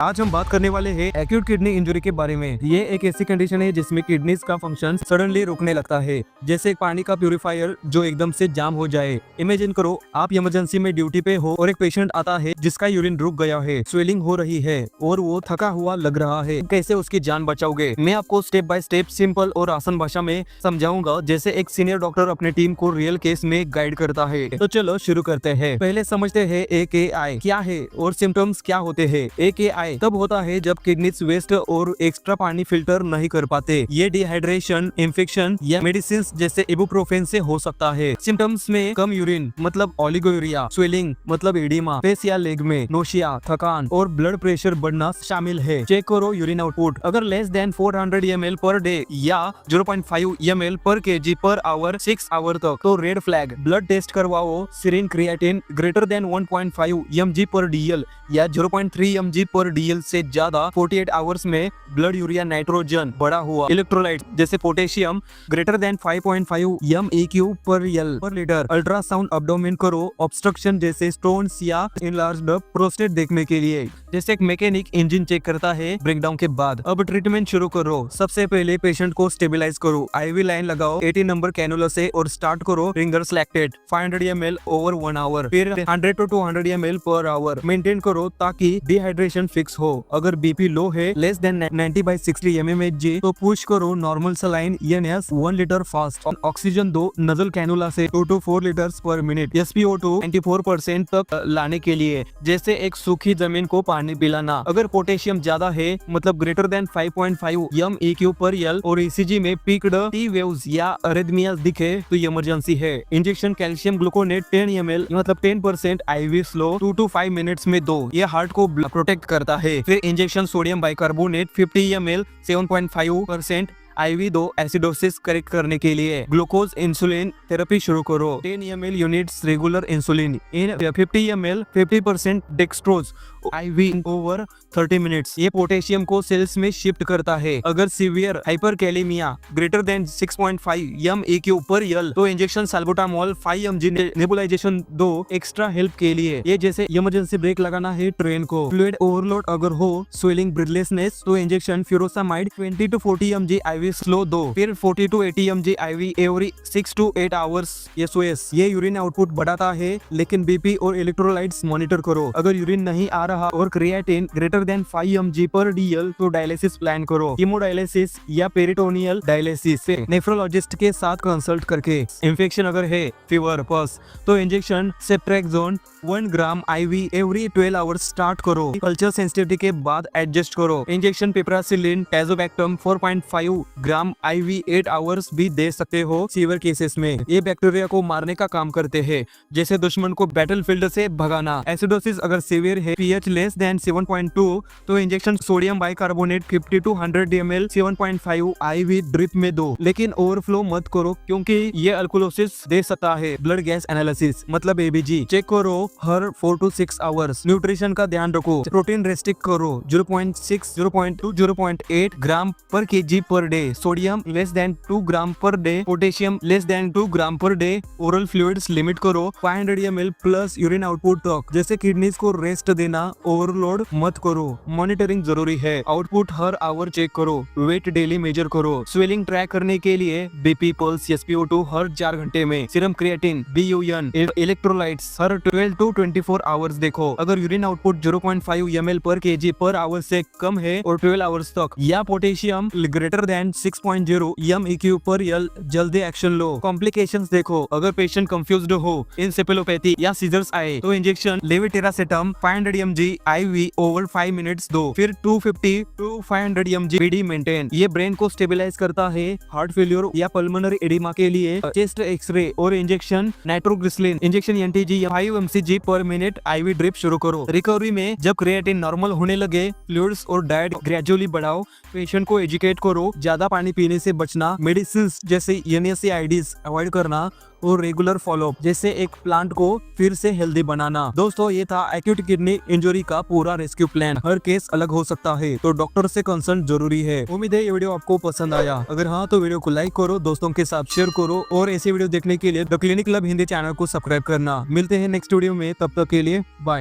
आज हम बात करने वाले हैं एक्यूट किडनी इंजरी के बारे में। ये एक ऐसी कंडीशन है जिसमें किडनीज का फंक्शन सडनली रुकने लगता है, जैसे पानी का प्यूरिफायर जो एकदम से जाम हो जाए। इमेजिन करो आप इमरजेंसी में ड्यूटी पे हो और एक पेशेंट आता है जिसका यूरिन रुक गया है, स्वेलिंग हो रही है और वो थका हुआ लग रहा है। कैसे उसकी जान बचाओगे? मैं आपको स्टेप बाय स्टेप सिंपल और आसान भाषा में समझाऊंगा, जैसे एक सीनियर डॉक्टर अपने टीम को रियल केस में गाइड करता है। तो चलो शुरू करते हैं। पहले समझते हैं AKI क्या है और सिम्टम्स क्या होते हैं। AKI तब होता है जब किडनीज वेस्ट और एक्स्ट्रा पानी फिल्टर नहीं कर पाते। ये डिहाइड्रेशन, इन्फेक्शन या मेडिसिन जैसे इबुप्रोफेन से हो सकता है। सिम्टम्स में कम यूरिन मतलब ओलिगोयूरिया, स्वेलिंग मतलब एडिमा, फेस या लेग में नोशिया, थकान और ब्लड प्रेशर बढ़ना शामिल है। चेक करो यूरिन आउटपुट, अगर less than 400 ml per day या 0.5 ml per kg per our 6 our तक तो रेड फ्लैग। ब्लड टेस्ट करवाओ, सीरिन क्रिएटिन ग्रेटर देन 1.5 mg पर DL या 0.3 mg पर DL से ज्यादा 48 आवर्स में ब्लड यूरिया नाइट्रोजन बढ़ा हुआ, इलेक्ट्रोलाइट जैसे potassium greater then 5.5 MEQ per L पर लीटर। अल्ट्रासाउंड अब्डोमेन करो, ऑब्स्ट्रक्शन जैसे स्टोन्स या इनलार्ज्ड प्रोस्टेट देखने के लिए, जैसे एक मैकेनिक इंजन चेक करता है ब्रेकडाउन के बाद। अब ट्रीटमेंट शुरू करो। सबसे पहले पेशेंट को स्टेबलाइज करो, IV लाइन लगाओ 80 नंबर कैनुला से और स्टार्ट करो Ringer's lactate 500 ml over 1 hour, फिर 100 to 200 ml per hour maintain करो ताकि डिहाइड्रेशन फिक्स हो। अगर BP लो है लेस देन 90/60 mmHg तो पुश करो normal saline ENS 1 litre fast. Oxygen दो नजल कैनुला से 2 to 4 लीटर्स पर मिनट। SpO2 94% तक लाने के लिए, जैसे एक सूखी जमीन को पानी पिलाना। अगर पोटेशियम ज्यादा है मतलब greater than 5.5 MEQ per L और ECG में पीक्ड T वेव्स या अरेथमियास दिखे तो इमरजेंसी है। इंजेक्शन कैल्शियम ग्लूकोनेट 10 ml मतलब 10% IV स्लो 2 to 5 मिनट्स में दो, ये हार्ट को प्रोटेक्ट करता है। फिर injection sodium bicarbonate 50 ml 7.5% IV दो एसिडोसिस करेक्ट करने के लिए। ग्लूकोज इंसुलिन थेरेपी शुरू करो, 10 ml units regular insulin in 50 ml 50% dextrose IV over 30 minutes. ये पोटेशियम को सेल्स में शिफ्ट करता है। अगर severe hyperkalaemia greater than 6.5 MEQ per L तो इंजेक्शन साल्बुटामोल 5 mg नेबुलाइजेशन दो एक्स्ट्रा हेल्प के लिए, ये जैसे इमरजेंसी ब्रेक लगाना है ट्रेन को। फ्लूइड ओवरलोड अगर हो, स्वेलिंग, ब्रीथलेसनेस तो injection furosemide 20 to 40 mg IV slow दो, फिर 40 to 80 mg IV every 6 to 8 hours SOS। ये यूरिन आउटपुट बढ़ाता है, लेकिन BP और इलेक्ट्रोलाइट्स मॉनिटर करो। अगर यूरिन नहीं आ रहा और क्रिएटिन ग्रेटर देन 5 mg पर DL तो डायलिसिस प्लान करो, हीमोडायलिसिस या पेरिटोनियल डायलिसिस से नेफ्रोलॉजिस्ट के साथ कंसल्ट करके। इन्फेक्शन अगर है, फीवर, पस तो इंजेक्शन सेप्ट्रेक्सोन 1 ग्राम IV एवरी 12 आवर्स स्टार्ट करो। कल्चर सेंसिटिविटी के बाद एडजस्ट करो। इंजेक्शन पिप्रासिलिन टैजोबैक्टम 4.5 ग्राम IV 8 आवर्स भी दे सकते हो सीवियर केसेस में। ये बैक्टीरिया को मारने का काम करते हैं, जैसे दुश्मन को बैटलफील्ड से भगाना। एसिडोसिस अगर सीवियर है, pH लेस देन 7.2 तो injection sodium bicarbonate 50 to 100 ml 7.5 IV drip में दो, लेकिन ओवरफ्लो मत करो क्योंकि ये अल्कोलोसिस दे सकता है। ब्लड गैस एनालिसिस मतलब ABG चेक करो हर 4 to 6 आवर्स। न्यूट्रिशन का ध्यान रखो, प्रोटीन रेस्ट्रिक्ट करो 0.6 0.2 0.8 ग्राम per kg per day, sodium less than 2 gram per day, potassium less than 2 gram per day. Oral fluids limit करो 500 ml प्लस यूरिन आउटपुट तक, जैसे kidneys को rest देना, ओवरलोड मत करो। मॉनिटरिंग जरूरी है, आउटपुट हर आवर चेक करो, वेट डेली मेजर करो। स्वेलिंग ट्रैक करने के लिए BP पल्स SpO2 हर 4 घंटे में, सीरम क्रिएटिन BUN इलेक्ट्रोलाइट्स हर 12 to 24 आवर्स देखो। अगर urine output 0.5 ml per kg per hour से कम है और 12 आवर्स तक, या potassium greater than 6.0 MEQ per L जल्दी एक्शन लो। कॉम्प्लिकेशंस देखो, अगर पेशेंट कंफ्यूज्ड हो, इंसेफेलोपैथी या सीजर्स आए तो injection levetiracetam 500 mg IV over 5 minutes दो, फिर 250 to 500 mg PD मेंटेन। ये ब्रेन को स्टेबलाइज करता है। हार्ट फेल्योर या पल्मोनरी एडिमा के लिए चेस्ट एक्सरे और injection nitroglycerine injection NTG 5 mcg पर मिनट IV ड्रिप शुरू करो। रिकवरी में जब क्रिएटिन नॉर्मल होने लगे, फ्लूइड्स और डाइट ग्रेजुअली बढ़ाओ। पेशेंट को एजुकेट करो, ज्यादा पानी पीने से बचना, मेडिसिन जैसे NSAIDs अवॉइड करना और रेगुलर फॉलोअप जैसे एक प्लांट को फिर से हेल्दी बनाना। दोस्तों, ये था एक्यूट किडनी इंजरी का पूरा रेस्क्यू प्लान। हर केस अलग हो सकता है, तो डॉक्टर से कंसल्ट जरूरी है। उम्मीद है ये वीडियो आपको पसंद आया। अगर हाँ तो वीडियो को लाइक करो, दोस्तों के साथ शेयर करो और ऐसे वीडियो देखने के लिए the clinic club Hindi channel को सब्सक्राइब करना। मिलते हैं नेक्स्ट वीडियो में, तब तक के लिए बाय।